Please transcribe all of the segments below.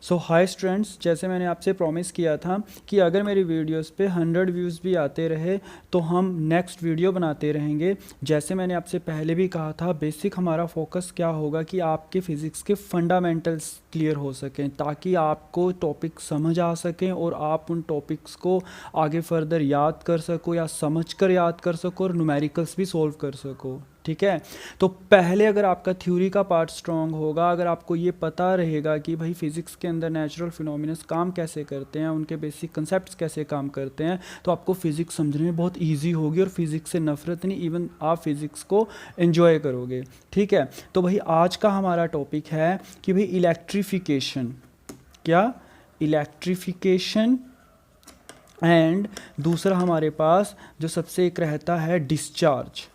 सो hi students, जैसे मैंने आपसे प्रॉमिस किया था कि अगर मेरी वीडियोस पे 100 व्यूज़ भी आते रहे तो हम नेक्स्ट वीडियो बनाते रहेंगे। जैसे मैंने आपसे पहले भी कहा था, बेसिक हमारा फोकस क्या होगा कि आपके फ़िज़िक्स के फंडामेंटल्स क्लियर हो सकें, ताकि आपको टॉपिक समझ आ सकें और आप उन टॉपिक्स को आगे फर्दर याद कर सको या समझ कर याद कर सको और न्यूमेरिकल्स भी सॉल्व कर सको। ठीक है, तो पहले अगर आपका थ्योरी का पार्ट स्ट्रांग होगा, अगर आपको ये पता रहेगा कि भाई फिज़िक्स के अंदर नेचुरल फिनोमिनस काम कैसे करते हैं, उनके बेसिक कंसेप्ट्स कैसे काम करते हैं, तो आपको फिज़िक्स समझने में बहुत इजी होगी और फिज़िक्स से नफरत नहीं, इवन आप फिज़िक्स को एंजॉय करोगे। ठीक है, तो भाई आज का हमारा टॉपिक है कि भाई इलेक्ट्रिफिकेशन, क्या इलेक्ट्रिफिकेशन, एंड दूसरा हमारे पास जो सबसे एक रहता है डिस्चार्ज।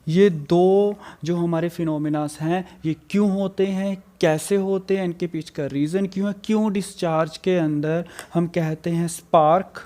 ये दो जो हमारे फिनोमिनास हैं ये क्यों होते हैं, कैसे होते हैं, इनके पीछे का रीज़न क्यों है, क्यों डिस्चार्ज के अंदर हम कहते हैं स्पार्क,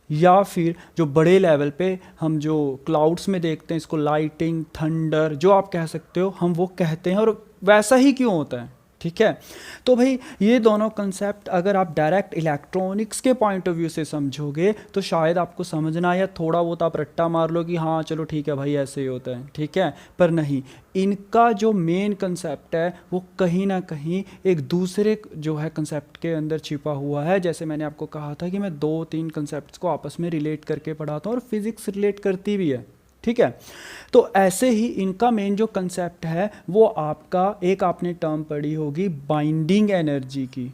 या फिर जो बड़े लेवल पे हम जो क्लाउड्स में देखते हैं इसको लाइटिंग, थंडर, जो आप कह सकते हो, हम वो कहते हैं, और वैसा ही क्यों होता है। ठीक है, तो भाई ये दोनों कंसेप्ट अगर आप डायरेक्ट इलेक्ट्रॉनिक्स के पॉइंट ऑफ व्यू से समझोगे तो शायद आपको समझना, या थोड़ा बहुत आप रट्टा मार लो कि हाँ चलो ठीक है भाई ऐसे ही होता है। ठीक है, पर नहीं, इनका जो मेन कंसेप्ट है वो कहीं ना कहीं एक दूसरे जो है कंसेप्ट के अंदर छिपा हुआ है। जैसे मैंने आपको कहा था कि मैं 2-3 कंसेप्ट्स को आपस में रिलेट करके पढ़ाता हूँ और फिजिक्स रिलेट करती भी है। ठीक है, तो ऐसे ही इनका मेन जो कंसेप्ट है वो आपका, एक आपने टर्म पढ़ी होगी बाइंडिंग एनर्जी की।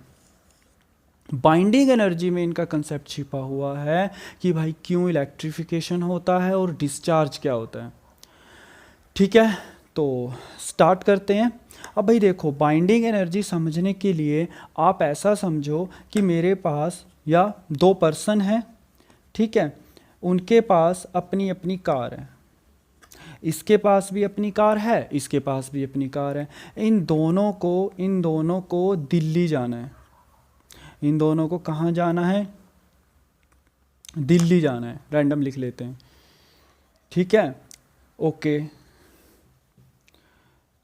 बाइंडिंग एनर्जी में इनका कंसेप्ट छिपा हुआ है कि भाई क्यों इलेक्ट्रिफिकेशन होता है और डिस्चार्ज क्या होता है। ठीक है, तो स्टार्ट करते हैं। अब भाई देखो, बाइंडिंग एनर्जी समझने के लिए आप ऐसा समझो कि मेरे पास या 2 पर्सन हैं, ठीक है, उनके पास अपनी अपनी कार है, इसके पास भी अपनी कार है, इसके पास भी अपनी कार है। इन दोनों को दिल्ली जाना है। इन दोनों को कहाँ जाना है? दिल्ली जाना है। रैंडम लिख लेते हैं। ठीक है, ओके,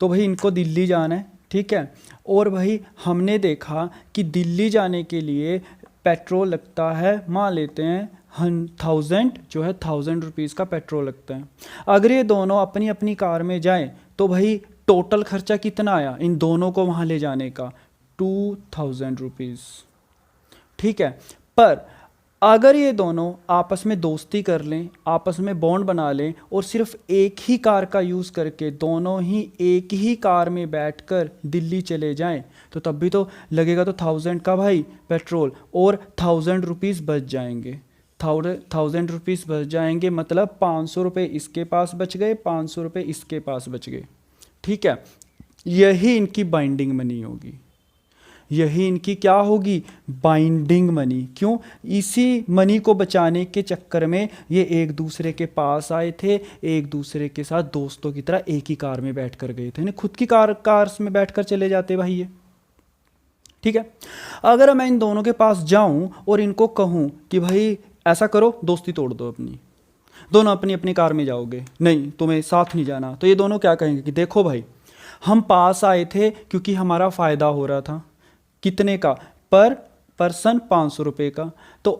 तो भाई इनको दिल्ली जाना है। ठीक है, और भाई हमने देखा कि दिल्ली जाने के लिए पेट्रोल लगता है, मान लेते हैं 1000, जो है 1000 रुपीज़ का पेट्रोल लगता है। अगर ये दोनों अपनी अपनी कार में जाएं तो भाई टोटल खर्चा कितना आया इन दोनों को वहाँ ले जाने का? 2000 रुपीज़। ठीक है, पर अगर ये दोनों आपस में दोस्ती कर लें, आपस में बॉन्ड बना लें और सिर्फ एक ही कार का यूज़ करके दोनों ही एक ही कार में बैठकर दिल्ली चले जाएं, तो तब भी तो लगेगा तो 1000 का भाई पेट्रोल, और 1000 रुपीज़ बच जाएंगे। 1000 रुपीज़ बच जाएंगे, मतलब 500 रुपये इसके पास बच गए, 500 रुपये इसके पास बच गए। ठीक है, यही इनकी बाइंडिंग मनी होगी, यही इनकी क्या होगी? Binding money. क्यों? इसी मनी को बचाने के चक्कर में ये एक दूसरे के पास आए थे, एक दूसरे के साथ दोस्तों की तरह एक ही कार में बैठ कर गए थे। नहीं, खुद की कार्स में बैठ कर चले जाते भाई ये। ठीक है, अगर मैं इन दोनों के पास जाऊं और इनको कहूं कि भाई ऐसा करो, दोस्ती तोड़ दो अपनी, दोनों अपनी अपनी कार में जाओगे, नहीं तुम्हें साथ नहीं जाना, तो ये दोनों क्या कहेंगे कि देखो भाई, हम पास आए थे क्योंकि हमारा फ़ायदा हो रहा था। कितने का? पर पर्सन 500 रुपये का। तो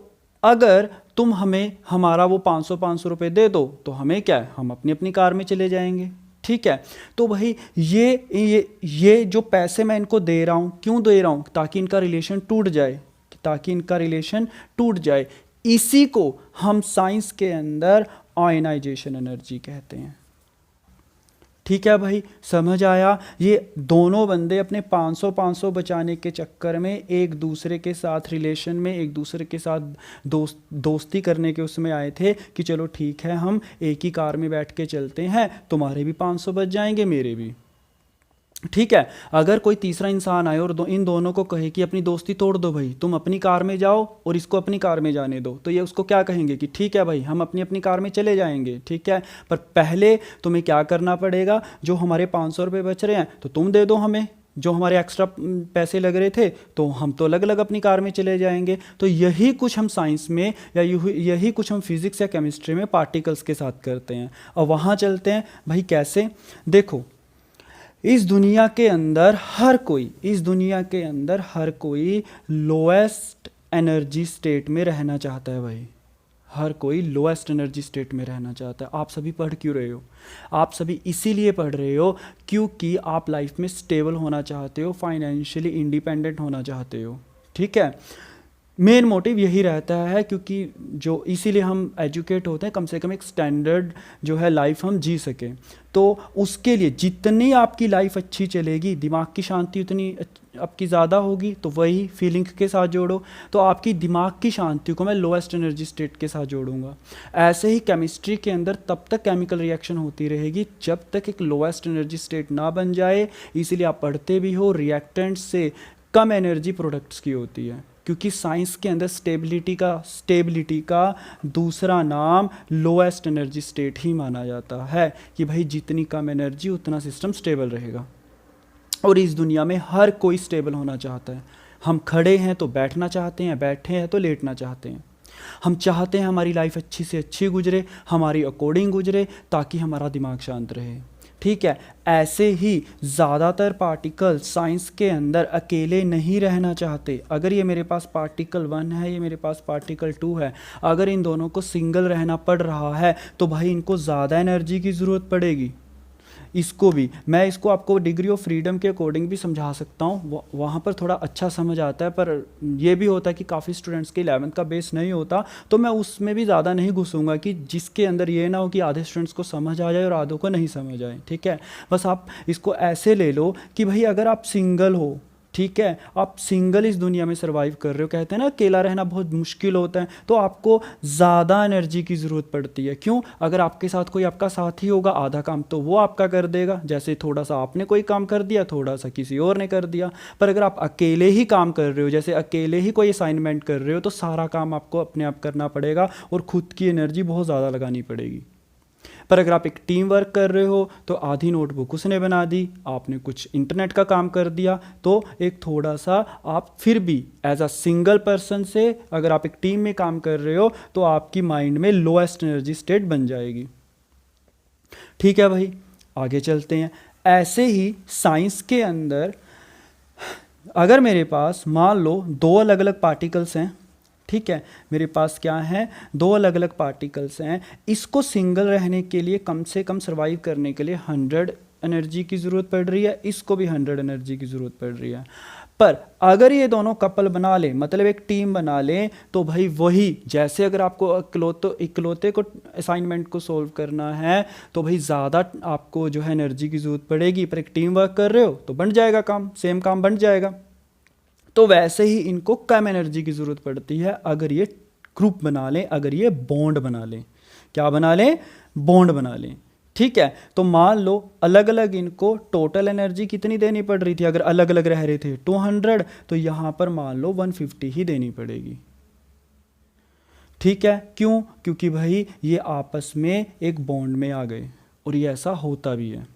अगर तुम हमें हमारा वो 500 रुपये दे दो तो हमें क्या है, हम अपनी अपनी कार में चले जाएंगे। ठीक है, तो भाई ये जो पैसे मैं इनको दे रहा हूँ, क्यों दे रहा हूँ? ताकि इनका रिलेशन टूट जाए, ताकि इनका रिलेशन टूट जाए। इसी को हम साइंस के अंदर आयनाइजेशन एनर्जी कहते हैं। ठीक है भाई, समझ आया? ये दोनों बंदे अपने 500 बचाने के चक्कर में एक दूसरे के साथ रिलेशन में, एक दूसरे के साथ दोस्ती करने के उसमें आए थे कि चलो ठीक है, हम एक ही कार में बैठ के चलते हैं, तुम्हारे भी 500 बच जाएंगे, मेरे भी। ठीक है, अगर कोई तीसरा इंसान आए और इन दोनों को कहे कि अपनी दोस्ती तोड़ दो भाई, तुम अपनी कार में जाओ और इसको अपनी कार में जाने दो, तो ये उसको क्या कहेंगे कि ठीक है भाई, हम अपनी अपनी कार में चले जाएंगे। ठीक है, पर पहले तुम्हें क्या करना पड़ेगा? जो हमारे 500 रुपये बच रहे हैं तो तुम दे दो हमें, जो हमारे एक्स्ट्रा पैसे लग रहे थे तो हम तो अलग अलग अपनी कार में चले जाएंगे। तो यही कुछ हम साइंस में, या यही कुछ हम फिजिक्स या केमिस्ट्री में पार्टिकल्स के साथ करते हैं। और वहाँ चलते हैं भाई, कैसे? देखो, इस दुनिया के अंदर हर कोई लोएस्ट एनर्जी स्टेट में रहना चाहता है भाई। हर कोई लोएस्ट एनर्जी स्टेट में रहना चाहता है। आप सभी पढ़ क्यों रहे हो? आप सभी इसीलिए पढ़ रहे हो क्योंकि आप लाइफ में स्टेबल होना चाहते हो, फाइनेंशियली इंडिपेंडेंट होना चाहते हो। ठीक है, मेन मोटिव यही रहता है, क्योंकि जो इसीलिए हम एजुकेट होते हैं, कम से कम एक स्टैंडर्ड जो है लाइफ हम जी सकें। तो उसके लिए जितनी आपकी लाइफ अच्छी चलेगी, दिमाग की शांति उतनी आपकी ज़्यादा होगी। तो वही फीलिंग के साथ जोड़ो, तो आपकी दिमाग की शांति को मैं लोएस्ट एनर्जी स्टेट के साथ जोड़ूंगा। ऐसे ही केमिस्ट्री के अंदर तब तक केमिकल रिएक्शन होती रहेगी जब तक एक लोएस्ट एनर्जी स्टेट ना बन जाए। इसीलिए आप पढ़ते भी हो रिएक्टेंट से कम एनर्जी प्रोडक्ट्स की होती है, क्योंकि साइंस के अंदर स्टेबिलिटी का दूसरा नाम लोएस्ट एनर्जी स्टेट ही माना जाता है, कि भाई जितनी कम एनर्जी उतना सिस्टम स्टेबल रहेगा। और इस दुनिया में हर कोई स्टेबल होना चाहता है। हम खड़े हैं तो बैठना चाहते हैं, बैठे हैं तो लेटना चाहते हैं। हम चाहते हैं हमारी लाइफ अच्छी से अच्छी गुजरे, हमारी अकॉर्डिंग गुजरे, ताकि हमारा दिमाग शांत रहे। ठीक है, ऐसे ही ज़्यादातर पार्टिकल साइंस के अंदर अकेले नहीं रहना चाहते। अगर ये मेरे पास पार्टिकल 1 है, ये मेरे पास पार्टिकल 2 है, अगर इन दोनों को सिंगल रहना पड़ रहा है तो भाई इनको ज़्यादा एनर्जी की ज़रूरत पड़ेगी। इसको भी मैं इसको आपको डिग्री ऑफ फ्रीडम के अकॉर्डिंग भी समझा सकता हूँ, वहाँ पर थोड़ा अच्छा समझ आता है। पर ये भी होता है कि काफ़ी स्टूडेंट्स के 11th का बेस नहीं होता, तो मैं उसमें भी ज़्यादा नहीं घुसूंगा कि जिसके अंदर ये ना हो कि आधे स्टूडेंट्स को समझ आ जाए और आधों को नहीं समझ आए। ठीक है, बस आप इसको ऐसे ले लो कि भाई अगर आप सिंगल हो, ठीक है, आप सिंगल इस दुनिया में सर्वाइव कर रहे हो, कहते हैं ना अकेला रहना बहुत मुश्किल होता है, तो आपको ज़्यादा एनर्जी की ज़रूरत पड़ती है। क्यों? अगर आपके साथ कोई आपका साथी होगा, आधा काम तो वो आपका कर देगा, जैसे थोड़ा सा आपने कोई काम कर दिया, थोड़ा सा किसी और ने कर दिया। पर अगर आप अकेले ही काम कर रहे हो, जैसे अकेले ही कोई असाइनमेंट कर रहे हो, तो सारा काम आपको अपने आप करना पड़ेगा और खुद की एनर्जी बहुत ज़्यादा लगानी पड़ेगी। पर अगर आप एक टीम वर्क कर रहे हो तो आधी नोटबुक उसने बना दी, आपने कुछ इंटरनेट का काम कर दिया, तो एक थोड़ा सा आप फिर भी एज अ सिंगल पर्सन से, अगर आप एक टीम में काम कर रहे हो तो आपकी माइंड में लोएस्ट एनर्जी स्टेट बन जाएगी। ठीक है भाई, आगे चलते हैं। ऐसे ही साइंस के अंदर अगर मेरे पास मान लो 2 अलग अलग पार्टिकल्स हैं, ठीक है, मेरे पास क्या है, 2 अलग अलग पार्टिकल्स हैं, इसको सिंगल रहने के लिए कम से कम सर्वाइव करने के लिए 100 एनर्जी की ज़रूरत पड़ रही है, इसको भी 100 एनर्जी की ज़रूरत पड़ रही है। पर अगर ये दोनों कपल बना लें, मतलब एक टीम बना लें, तो भाई वही जैसे अगर आपको इकलौते को असाइनमेंट को सोल्व करना है तो भाई ज़्यादा आपको जो है एनर्जी की ज़रूरत पड़ेगी। पर एक टीम वर्क कर रहे हो तो बन जाएगा काम, सेम काम बन जाएगा। तो वैसे ही इनको कम एनर्जी की ज़रूरत पड़ती है अगर ये ग्रुप बना लें, अगर ये बॉन्ड बना लें। क्या बना लें? बॉन्ड बना लें। ठीक है, तो मान लो अलग अलग इनको टोटल एनर्जी कितनी देनी पड़ रही थी, अगर अलग अलग रह रहे थे 200, तो यहाँ पर मान लो 150 ही देनी पड़ेगी। ठीक है, क्यों? क्योंकि भाई ये आपस में एक बॉन्ड में आ गए, और ये ऐसा होता भी है।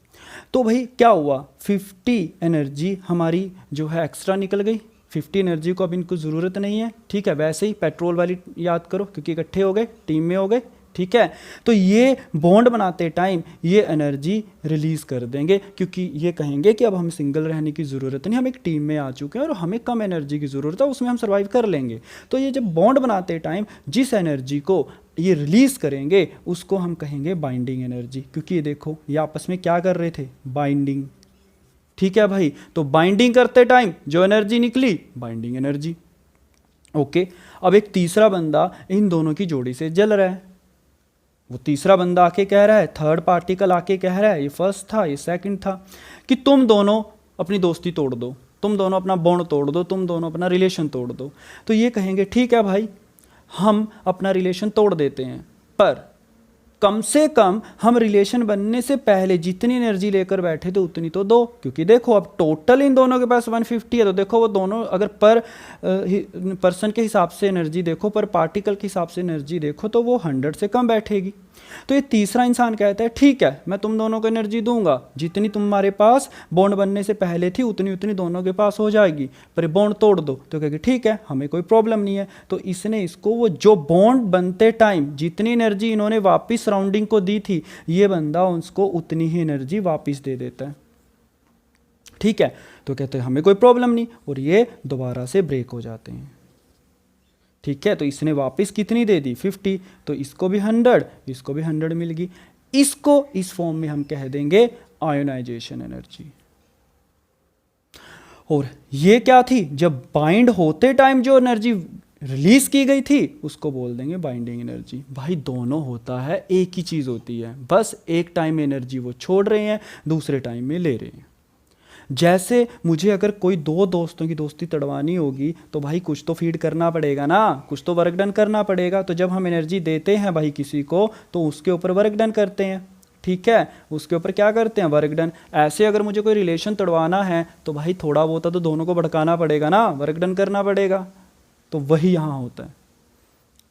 तो भाई क्या हुआ, 50 एनर्जी हमारी जो है एक्स्ट्रा निकल गई। 50 एनर्जी को अब इनको ज़रूरत नहीं है। ठीक है, वैसे ही पेट्रोल वाली याद करो, क्योंकि इकट्ठे हो गए, टीम में हो गए। ठीक है, तो ये बॉन्ड बनाते टाइम ये एनर्जी रिलीज़ कर देंगे, क्योंकि ये कहेंगे कि अब हम सिंगल रहने की ज़रूरत नहीं, हम एक टीम में आ चुके हैं और हमें कम एनर्जी की ज़रूरत है, उसमें हम सर्वाइव कर लेंगे। तो ये जब बॉन्ड बनाते टाइम जिस एनर्जी को ये रिलीज़ करेंगे उसको हम कहेंगे बाइंडिंग एनर्जी, क्योंकि ये देखो ये आपस में क्या कर रहे थे, बाइंडिंग। ठीक है भाई, तो बाइंडिंग करते टाइम जो एनर्जी निकली, बाइंडिंग एनर्जी। ओके, अब एक तीसरा बंदा इन दोनों की जोड़ी से जल रहा है, वो तीसरा बंदा आके कह रहा है, थर्ड पार्टिकल आके कह रहा है, ये फर्स्ट था ये सेकंड था, कि तुम दोनों अपनी दोस्ती तोड़ दो, तुम दोनों अपना बॉन्ड तोड़ दो, तुम दोनों अपना रिलेशन तोड़ दो। तो ये कहेंगे ठीक है भाई, हम अपना रिलेशन तोड़ देते हैं, पर कम से कम हम रिलेशन बनने से पहले जितनी एनर्जी लेकर बैठे थे उतनी तो दो, क्योंकि देखो अब टोटल इन दोनों के पास 150 है, तो देखो वो दोनों अगर पर पर्सन के हिसाब से एनर्जी देखो, पर पार्टिकल के हिसाब से एनर्जी देखो, तो वो 100 से कम बैठेगी। तो ये तीसरा इंसान कहता है ठीक है, मैं तुम दोनों को एनर्जी दूंगा, जितनी तुम्हारे पास बॉन्ड बनने से पहले थी उतनी उतनी दोनों के पास हो जाएगी, पर बॉन्ड तोड़ दो। तो कहेंगे ठीक है, हमें कोई प्रॉब्लम नहीं है। तो इसने इसको वो जो बॉन्ड बनते टाइम जितनी एनर्जी इन्होंने वापस सराउंडिंग को दी थी, ये बंदा उसको उतनी ही एनर्जी वापस दे देता है। ठीक है, तो कहते हैं हमें कोई प्रॉब्लम नहीं, और ये दोबारा से ब्रेक हो जाते हैं। ठीक है, तो इसने वापस कितनी दे दी 50, तो इसको भी 100, इसको भी 100 मिल गई। इसको इस फॉर्म में हम कह देंगे आयोनाइजेशन एनर्जी। और ये क्या थी, जब बाइंड होते टाइम जो एनर्जी रिलीज की गई थी उसको बोल देंगे बाइंडिंग एनर्जी। भाई दोनों होता है, एक ही चीज होती है, बस एक टाइम में एनर्जी वो छोड़ रहे हैं, दूसरे टाइम में ले रहे हैं। जैसे मुझे अगर कोई दो दोस्तों की दोस्ती तड़वानी होगी तो भाई कुछ तो फीड करना पड़ेगा ना, कुछ तो वर्क डन करना पड़ेगा। तो जब हम एनर्जी देते हैं भाई किसी को, तो उसके ऊपर वर्क डन करते हैं। ठीक है, उसके ऊपर क्या करते हैं, वर्क डन। ऐसे अगर मुझे कोई रिलेशन तोड़वाना है तो भाई थोड़ा बहुत तो दोनों को भड़काना पड़ेगा ना, वर्क डन करना पड़ेगा। तो वही यहाँ होता है।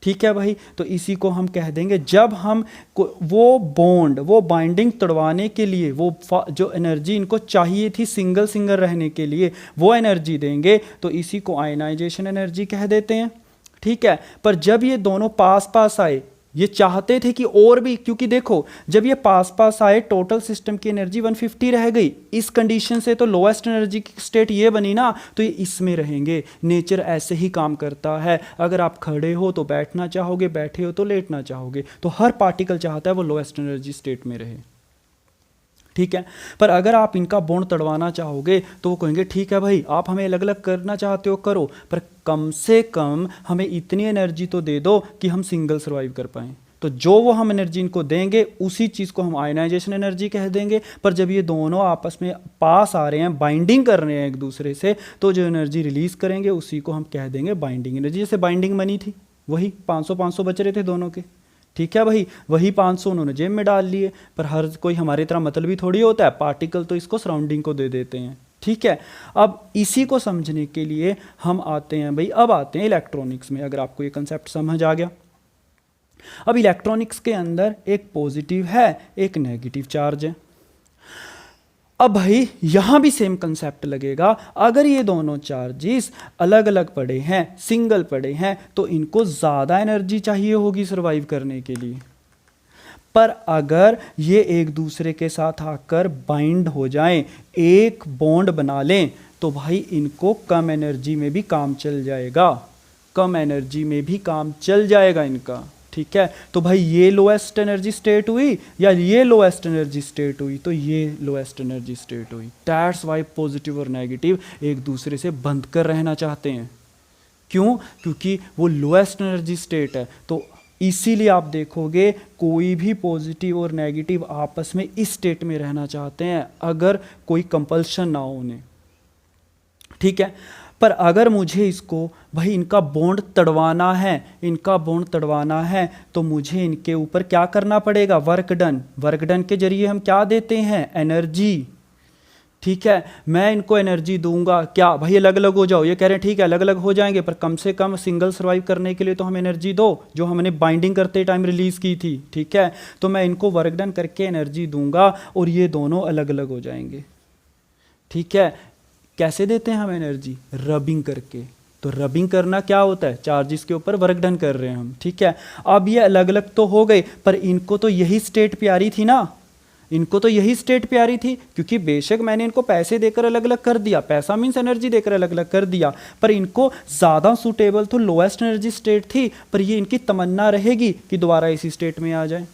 ठीक है भाई, तो इसी को हम कह देंगे, जब हम वो बॉन्ड, वो बाइंडिंग तोड़वाने के लिए वो जो एनर्जी इनको चाहिए थी सिंगल सिंगल रहने के लिए, वो एनर्जी देंगे, तो इसी को आयनाइजेशन एनर्जी कह देते हैं। ठीक है, पर जब ये दोनों पास पास आए, ये चाहते थे कि और भी, क्योंकि देखो जब ये पास पास आए टोटल सिस्टम की एनर्जी 150 रह गई। इस कंडीशन से तो लोएस्ट एनर्जी की स्टेट ये बनी ना, तो ये इसमें रहेंगे। नेचर ऐसे ही काम करता है, अगर आप खड़े हो तो बैठना चाहोगे, बैठे हो तो लेटना चाहोगे। तो हर पार्टिकल चाहता है वो लोएस्ट एनर्जी स्टेट में रहे। ठीक है, पर अगर आप इनका बॉन्ड तड़वाना चाहोगे तो वो कहेंगे ठीक है भाई, आप हमें अलग अलग करना चाहते हो करो, पर कम से कम हमें इतनी एनर्जी तो दे दो कि हम सिंगल सर्वाइव कर पाएं। तो जो वो हम एनर्जी इनको देंगे उसी चीज़ को हम आयनाइजेशन एनर्जी कह देंगे। पर जब ये दोनों आपस में पास आ रहे हैं, बाइंडिंग कर रहे हैं एक दूसरे से, तो जो एनर्जी रिलीज करेंगे उसी को हम कह देंगे बाइंडिंग एनर्जी। जैसे बाइंडिंग मनी थी, वही 500 बच रहे थे दोनों के। ठीक है भाई, वही 500 उन्होंने जेब में डाल लिए। पर हर कोई हमारी तरह मतलबी थोड़ी होता है, पार्टिकल तो इसको सराउंडिंग को दे देते हैं। ठीक है, अब इसी को समझने के लिए हम आते हैं भाई, अब आते हैं इलेक्ट्रॉनिक्स में। अगर आपको ये कंसेप्ट समझ आ गया, अब इलेक्ट्रॉनिक्स के अंदर एक पॉजिटिव है, एक नेगेटिव चार्ज है। अब भाई यहां भी सेम कंसेप्ट लगेगा। अगर ये दोनों चार्जेस अलग अलग पड़े हैं, सिंगल पड़े हैं, तो इनको ज़्यादा एनर्जी चाहिए होगी सर्वाइव करने के लिए। पर अगर ये एक दूसरे के साथ आकर बाइंड हो जाएं, एक बॉन्ड बना लें, तो भाई इनको कम एनर्जी में भी काम चल जाएगा, कम एनर्जी में भी काम चल जाएगा इनका। ठीक है, तो भाई ये लोएस्ट एनर्जी स्टेट हुई या ये लोएस्ट एनर्जी स्टेट हुई, तो ये लोएस्ट एनर्जी स्टेट हुई। दैट्स वाई पॉजिटिव और नेगेटिव एक दूसरे से बंध कर रहना चाहते हैं। क्यों? क्योंकि वो लोएस्ट एनर्जी स्टेट है। तो इसीलिए आप देखोगे कोई भी पॉजिटिव और नेगेटिव आपस में इस स्टेट में रहना चाहते हैं, अगर कोई कंपल्शन ना हो उन्हें। ठीक है, पर अगर मुझे इसको भाई इनका बॉन्ड तड़वाना है, इनका बॉन्ड तड़वाना है, तो मुझे इनके ऊपर क्या करना पड़ेगा, वर्क डन। वर्क डन के जरिए हम क्या देते हैं, एनर्जी। ठीक है, मैं इनको एनर्जी दूंगा, क्या भाई अलग अलग हो जाओ, ये कह रहे हैं ठीक है अलग अलग हो जाएंगे, पर कम से कम सिंगल सर्वाइव करने के लिए तो हम एनर्जी दो जो हमने बाइंडिंग करते टाइम रिलीज की थी। ठीक है, तो मैं इनको वर्क डन करके एनर्जी दूंगा और ये दोनों अलग अलग हो जाएंगे। ठीक है, कैसे देते हैं हम एनर्जी, रबिंग करके। तो रबिंग करना क्या होता है, चार्जेस के ऊपर वर्क डन कर रहे हैं हम। ठीक है, अब ये अलग अलग तो हो गए, पर इनको तो यही स्टेट प्यारी थी ना, इनको तो यही स्टेट प्यारी थी। क्योंकि बेशक मैंने इनको पैसे देकर अलग अलग कर दिया, पैसा मीन्स एनर्जी देकर अलग अलग कर दिया, पर इनको ज़्यादा सूटेबल तो लोएस्ट एनर्जी स्टेट थी। पर ये इनकी तमन्ना रहेगी कि दोबारा इसी स्टेट में आ जाए।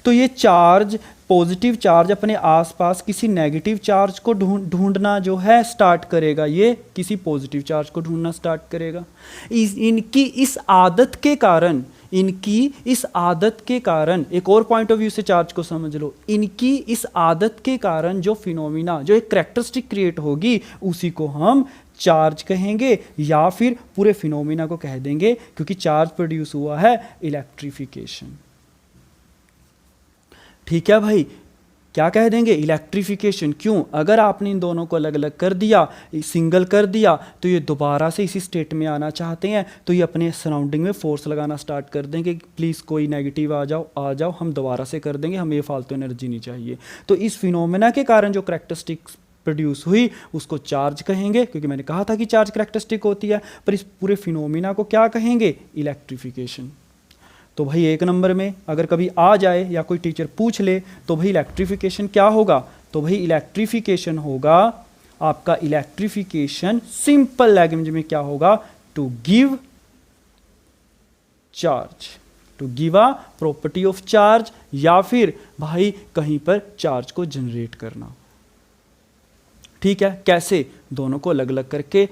तो ये चार्ज, पॉजिटिव चार्ज अपने आसपास किसी नेगेटिव चार्ज को ढूंढना जो है स्टार्ट करेगा, ये किसी पॉजिटिव चार्ज को ढूंढना स्टार्ट करेगा। इनकी इस आदत के कारण, इनकी इस आदत के कारण, एक और पॉइंट ऑफ व्यू से चार्ज को समझ लो, इनकी इस आदत के कारण जो फिनोमिना, जो एक कैरेक्टरिस्टिक क्रिएट होगी, उसी को हम चार्ज कहेंगे, या फिर पूरे फिनोमिना को कह देंगे, क्योंकि चार्ज प्रोड्यूस हुआ है इलेक्ट्रिफिकेशन। ठीक है भाई, क्या कह देंगे, इलेक्ट्रिफिकेशन। क्यों? अगर आपने इन दोनों को अलग अलग कर दिया, सिंगल कर दिया, तो ये दोबारा से इसी स्टेट में आना चाहते हैं, तो ये अपने सराउंडिंग में फोर्स लगाना स्टार्ट कर देंगे, प्लीज़ कोई नेगेटिव आ जाओ, हम दोबारा से कर देंगे, हमें ये फालतू एनर्जी नहीं चाहिए। तो इस फिनोमेना के कारण जो करैक्टरिस्टिक्स प्रोड्यूस हुई उसको चार्ज कहेंगे, क्योंकि मैंने कहा था कि चार्ज करैक्टरिस्टिक होती है। पर इस पूरे फिनोमेना को क्या कहेंगे, इलेक्ट्रिफिकेशन। तो भाई एक नंबर में अगर कभी आ जाए या कोई टीचर पूछ ले तो भाई इलेक्ट्रिफिकेशन क्या होगा, तो भाई इलेक्ट्रिफिकेशन होगा आपका इलेक्ट्रिफिकेशन सिंपल लैंग्वेज में क्या होगा, to give charge, to give a property of charge, या फिर भाई कहीं पर चार्ज को जनरेट करना। ठीक है, कैसे, दोनों को अलग अलग करके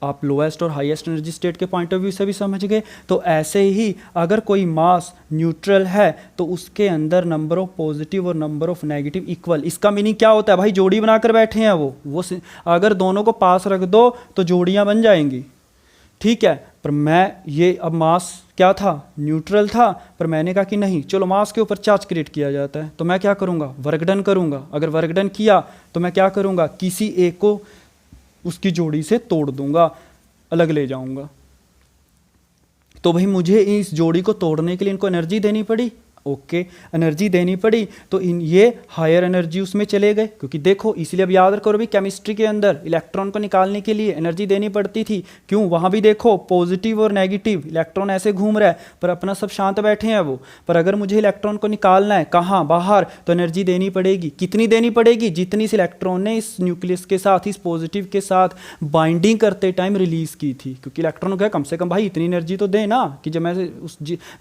आप लोएस्ट और हाईएस्ट एनर्जी स्टेट के पॉइंट ऑफ व्यू से भी समझ गए। तो ऐसे ही अगर कोई मास न्यूट्रल है तो उसके अंदर नंबर ऑफ पॉजिटिव और नंबर ऑफ नेगेटिव इक्वल। इसका मीनिंग क्या होता है भाई, जोड़ी बनाकर बैठे हैं वो अगर दोनों को पास रख दो तो जोड़ियां बन जाएंगी। ठीक है, पर मैं ये अब मास क्या था, न्यूट्रल था, पर मैंने कहा कि नहीं चलो मास के ऊपर चार्ज क्रिएट किया जाता है, तो मैं क्या करूंगा, वर्क डन करूंगा। अगर वर्क डन किया तो मैं क्या करूंगा, किसी एक को उसकी जोड़ी से तोड़ दूंगा, अलग ले जाऊंगा। तो भाई मुझे इस जोड़ी को तोड़ने के लिए इनको एनर्जी देनी पड़ी। ओके, एनर्जी देनी पड़ी तो ये हायर एनर्जी उसमें चले गए, क्योंकि देखो इसलिए अब याद करो भी केमिस्ट्री के अंदर इलेक्ट्रॉन को निकालने के लिए एनर्जी देनी पड़ती थी। क्यों, वहां भी देखो पॉजिटिव और नेगेटिव इलेक्ट्रॉन ऐसे घूम रहा है पर अपना सब शांत बैठे हैं वो, पर अगर मुझे इलेक्ट्रॉन को निकालना है कहाँ, बाहर, तो एनर्जी देनी पड़ेगी। कितनी देनी पड़ेगी, जितनी इस इलेक्ट्रॉन ने इस न्यूक्लियस के साथ, इस पॉजिटिव के साथ बाइंडिंग करते टाइम रिलीज की थी। क्योंकि इलेक्ट्रॉन को कम से कम भाई इतनी एनर्जी तो दे ना, कि जब मैं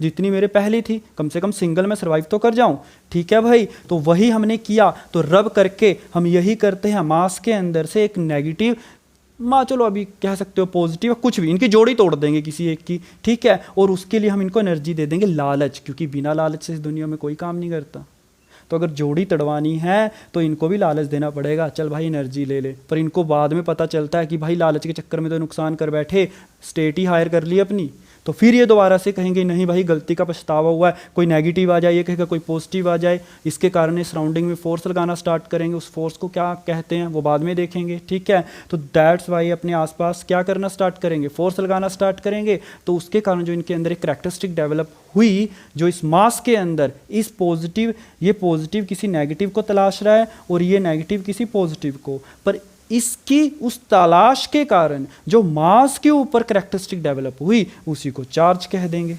जितनी मेरे पहले थी कम से कम सिंगल में सर्वाइव तो कर जाऊं। ठीक है भाई, तो वही हमने किया। तो रब करके हम यही करते हैं, मास के अंदर से एक नेगेटिव चलो अभी कह सकते हो पॉजिटिव, कुछ भी, इनकी जोड़ी तोड़ देंगे किसी एक की। ठीक है, और उसके लिए हम इनको एनर्जी दे देंगे, लालच, क्योंकि बिना लालच से इस दुनिया में कोई काम नहीं करता। तो अगर जोड़ी तड़वानी है तो इनको भी लालच देना पड़ेगा, चल भाई एनर्जी ले ले। पर इनको बाद में पता चलता है कि भाई लालच के चक्कर में तो नुकसान कर बैठे, स्टेट ही हायर कर ली अपनी। तो फिर ये दोबारा से कहेंगे नहीं भाई गलती का पछतावा हुआ है, कोई नेगेटिव आ जाए, ये कहेगा कोई पॉजिटिव आ जाए, इसके कारण ये सराउंडिंग में फोर्स लगाना स्टार्ट करेंगे। उस फोर्स को क्या कहते हैं वो बाद में देखेंगे। ठीक है, तो दैट्स वाई अपने आसपास क्या करना स्टार्ट करेंगे, फोर्स लगाना स्टार्ट करेंगे। तो उसके कारण जो इनके अंदर एक करैक्टरिस्टिक डेवलप हुई, जो इस मास के अंदर इस पॉजिटिव, ये पॉजिटिव किसी नेगेटिव को तलाश रहा है और ये नेगेटिव किसी पॉजिटिव को, पर इसकी उस तलाश के कारण जो मास के ऊपर करैक्टरिस्टिक डेवलप हुई उसी को चार्ज कह देंगे।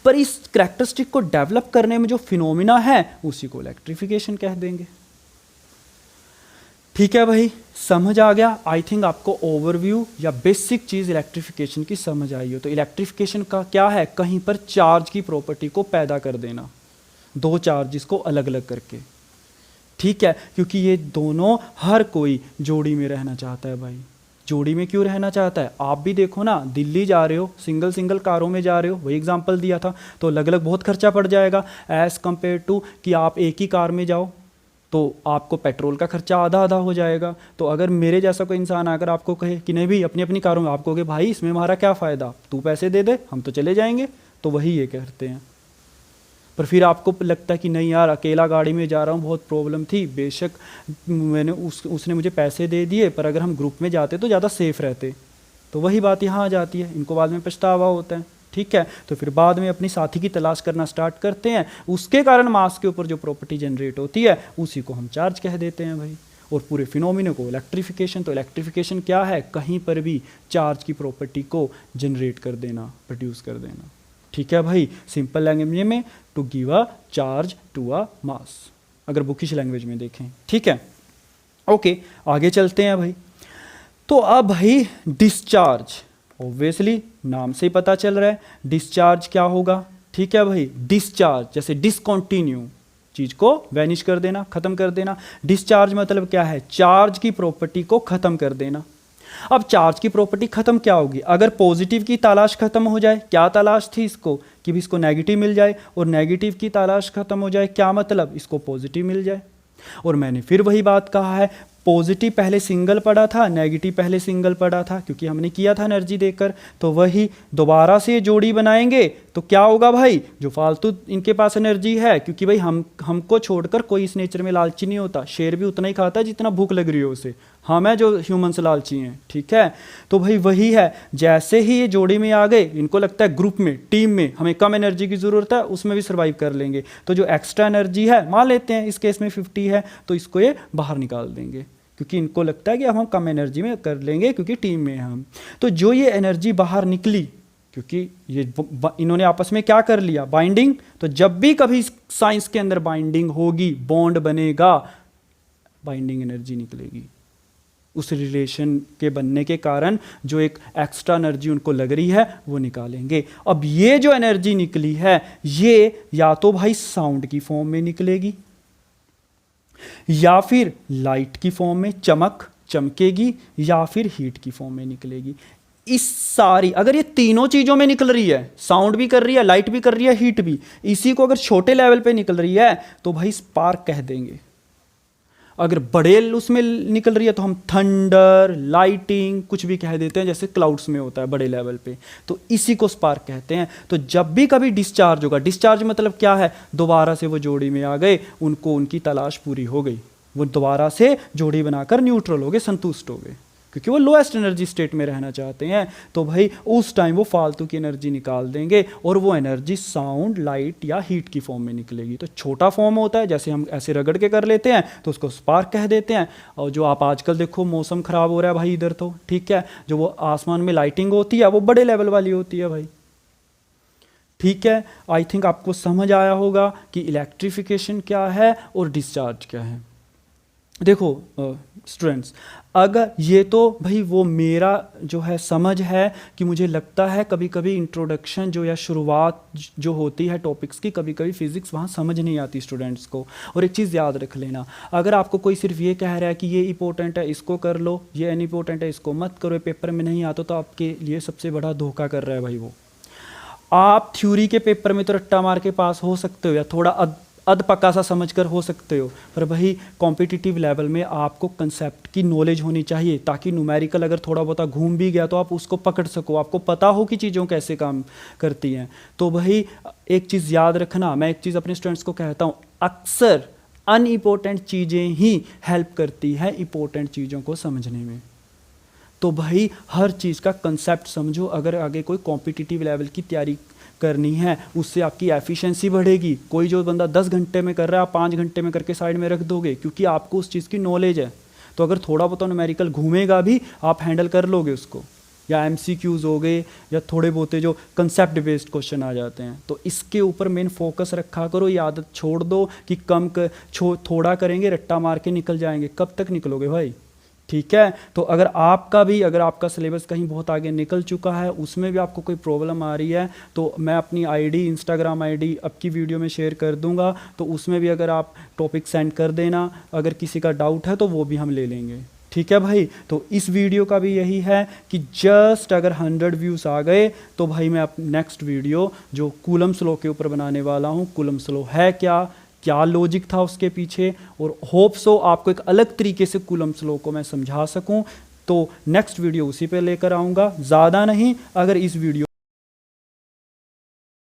पर इस करैक्टरिस्टिक को डेवलप करने में जो फिनोमिना है उसी को इलेक्ट्रिफिकेशन कह देंगे। ठीक है भाई, समझ आ गया। आई थिंक आपको ओवरव्यू या बेसिक चीज इलेक्ट्रिफिकेशन की समझ आई हो। तो इलेक्ट्रिफिकेशन का क्या है, कहीं पर चार्ज की प्रॉपर्टी को पैदा कर देना, दो चार्जेस को अलग अलग करके। ठीक है, क्योंकि ये दोनों हर कोई जोड़ी में रहना चाहता है भाई। जोड़ी में क्यों रहना चाहता है, आप भी देखो ना, दिल्ली जा रहे हो, सिंगल सिंगल कारों में जा रहे हो, वही एग्जांपल दिया था, तो अलग अलग बहुत खर्चा पड़ जाएगा एज कंपेयर टू कि आप एक ही कार में जाओ तो आपको पेट्रोल का खर्चा आधा आधा हो जाएगा। तो अगर मेरे जैसा कोई इंसान अगर आपको कहे कि नहीं भी अपनी अपनी कारों में, आप कहोगे भाई इसमें हमारा क्या फ़ायदा, तू पैसे दे दे हम तो चले जाएंगे। तो वही ये कहते हैं। पर फिर आपको लगता है कि नहीं यार अकेला गाड़ी में जा रहा हूँ, बहुत प्रॉब्लम थी, बेशक मैंने उसने मुझे पैसे दे दिए, पर अगर हम ग्रुप में जाते तो ज़्यादा सेफ रहते। तो वही बात यहाँ आ जाती है, इनको बाद में पछतावा होता है। ठीक है, तो फिर बाद में अपनी साथी की तलाश करना स्टार्ट करते हैं, उसके कारण मास के ऊपर जो प्रॉपर्टी जनरेट होती है उसी को हम चार्ज कह देते हैं भाई। और पूरे फिनोमिना को इलेक्ट्रिफिकेशन। तो इलेक्ट्रिफिकेशन क्या है, कहीं पर भी चार्ज की प्रॉपर्टी को जनरेट कर देना, प्रोड्यूस कर देना। ठीक है भाई, सिंपल लैंग्वेज में to give a charge to a mass, अगर बुकिश लैंग्वेज में देखें। ठीक है, ओके आगे चलते हैं भाई। तो अब भाई डिस्चार्ज, ऑब्वियसली नाम से ही पता चल रहा है डिस्चार्ज क्या होगा। ठीक है भाई, डिस्चार्ज जैसे डिसकंटिन्यू, चीज को वैनिश कर देना, खत्म कर देना। डिस्चार्ज मतलब क्या है, चार्ज की प्रॉपर्टी को खत्म कर देना। अब चार्ज की प्रॉपर्टी खत्म क्या होगी, अगर पॉजिटिव की तलाश खत्म हो जाए, क्या तलाश थी इसको कि भी इसको नेगेटिव मिल जाए, और नेगेटिव की तलाश खत्म हो जाए, क्या मतलब इसको पॉजिटिव मिल जाए। और मैंने फिर वही बात कहा है, पॉजिटिव पहले सिंगल पड़ा था, नेगेटिव पहले सिंगल पड़ा था, क्योंकि हमने किया था एनर्जी देकर। तो वही दोबारा से ये जोड़ी बनाएंगे तो क्या होगा भाई, जो फालतू इनके पास एनर्जी है, क्योंकि भाई हमको छोड़कर कोई इस नेचर में लालची नहीं होता, शेर भी उतना ही खाता है जितना भूख लग रही हो उसे, हम है जो ह्यूमंस लालची हैं। ठीक है, तो भाई वही है, जैसे ही ये जोड़ी में आ गए, इनको लगता है ग्रुप में, टीम में हमें कम एनर्जी की ज़रूरत है, उसमें भी सर्वाइव कर लेंगे। तो जो एक्स्ट्रा एनर्जी है, मान लेते हैं इस केस में 50 है, तो इसको ये बाहर निकाल देंगे, क्योंकि इनको लगता है कि अब हम कम एनर्जी में कर लेंगे क्योंकि टीम में हम। तो जो ये एनर्जी बाहर निकली, क्योंकि ये इन्होंने आपस में क्या कर लिया, बाइंडिंग। तो जब भी कभी साइंस के अंदर बाइंडिंग होगी, बॉन्ड बनेगा, बाइंडिंग एनर्जी निकलेगी। उस रिलेशन के बनने के कारण जो एक एक्स्ट्रा एनर्जी उनको लग रही है वो निकालेंगे। अब ये जो एनर्जी निकली है ये या तो भाई साउंड की फॉर्म में निकलेगी या फिर लाइट की फॉर्म में चमकेगी या फिर हीट की फॉर्म में निकलेगी। इस सारी अगर ये तीनों चीजों में निकल रही है, साउंड भी कर रही है, लाइट भी कर रही है, हीट भी, इसी को अगर छोटे लेवल पे निकल रही है तो भाई स्पार्क कह देंगे। अगर बड़े उसमें निकल रही है तो हम थंडर, लाइटिंग कुछ भी कह देते हैं, जैसे क्लाउड्स में होता है बड़े लेवल पे, तो इसी को स्पार्क कहते हैं। तो जब भी कभी डिस्चार्ज होगा, डिस्चार्ज मतलब क्या है, दोबारा से वो जोड़ी में आ गए, उनको उनकी तलाश पूरी हो गई, वो दोबारा से जोड़ी बनाकर न्यूट्रल हो गए, संतुष्ट हो गए, क्योंकि वो लोएस्ट एनर्जी स्टेट में रहना चाहते हैं। तो भाई उस टाइम वो फालतू की एनर्जी निकाल देंगे और वो एनर्जी साउंड, लाइट या हीट की फॉर्म में निकलेगी। तो छोटा फॉर्म होता है, जैसे हम ऐसे रगड़ के कर लेते हैं तो उसको स्पार्क कह देते हैं। और जो आप आजकल देखो मौसम खराब हो रहा है भाई इधर, तो ठीक है, जो वो आसमान में लाइटिंग होती है वो बड़े लेवल वाली होती है भाई, ठीक है। आई थिंक आपको समझ आया होगा कि इलेक्ट्रिफिकेशन क्या है और डिस्चार्ज क्या है। देखो स्टूडेंट्स, अगर ये तो भाई वो मेरा जो है समझ है कि मुझे लगता है कभी कभी इंट्रोडक्शन जो या शुरुआत जो होती है टॉपिक्स की, कभी कभी फिजिक्स वहाँ समझ नहीं आती स्टूडेंट्स को। और एक चीज़ याद रख लेना, अगर आपको कोई सिर्फ ये कह रहा है कि ये इंपॉर्टेंट है इसको कर लो, ये अनइम्पोर्टेंट है इसको मत करो, पेपर में नहीं आता, तो आपके लिए सबसे बड़ा धोखा कर रहा है भाई वो। आप थ्योरी के पेपर में तो रट्टा मार के पास हो सकते हो या थोड़ा अध पक्का सा समझकर हो सकते हो, पर भाई कॉम्पिटिटिव लेवल में आपको कंसेप्ट की नॉलेज होनी चाहिए, ताकि न्यूमेरिकल अगर थोड़ा बहुत घूम भी गया तो आप उसको पकड़ सको, आपको पता हो कि चीज़ों कैसे काम करती हैं। तो भाई एक चीज़ याद रखना, मैं एक चीज़ अपने स्टूडेंट्स को कहता हूँ, अक्सर अनइम्पोर्टेंट चीज़ें ही हेल्प करती हैं इंपॉर्टेंट चीज़ों को समझने में। तो भाई हर चीज़ का कंसेप्ट समझो, अगर आगे कोई कॉम्पिटिटिव लेवल की तैयारी करनी है, उससे आपकी एफिशिएंसी बढ़ेगी। कोई जो बंदा 10 घंटे में कर रहा है आप 5 घंटे में करके साइड में रख दोगे, क्योंकि आपको उस चीज़ की नॉलेज है। तो अगर थोड़ा बहुत न्यूमेरिकल घूमेगा भी आप हैंडल कर लोगे उसको, या एमसीक्यूज हो गए या थोड़े बहुत जो कंसेप्ट बेस्ड क्वेश्चन आ जाते हैं, तो इसके ऊपर मेन फोकस रखा करो। ये आदत छोड़ दो कि थोड़ा करेंगे रट्टा मार के निकल जाएंगे, कब तक निकलोगे भाई, ठीक है। तो अगर आपका सिलेबस कहीं बहुत आगे निकल चुका है, उसमें भी आपको कोई प्रॉब्लम आ रही है, तो मैं अपनी आईडी, इंस्टाग्राम आईडी अब की वीडियो में शेयर कर दूंगा, तो उसमें भी अगर आप टॉपिक सेंड कर देना, अगर किसी का डाउट है तो वो भी हम ले लेंगे, ठीक है भाई। तो इस वीडियो का भी यही है कि जस्ट अगर 100 व्यूज़ आ गए तो भाई मैं अब नेक्स्ट वीडियो जो कूलम्स लॉ के ऊपर बनाने वाला हूँ, कूलम्स लॉ है क्या लॉजिक था उसके पीछे, और होप सो आपको एक अलग तरीके से कूलम्स लॉ को मैं समझा सकूं। तो नेक्स्ट वीडियो उसी पे लेकर आऊँगा, ज़्यादा नहीं, अगर इस वीडियो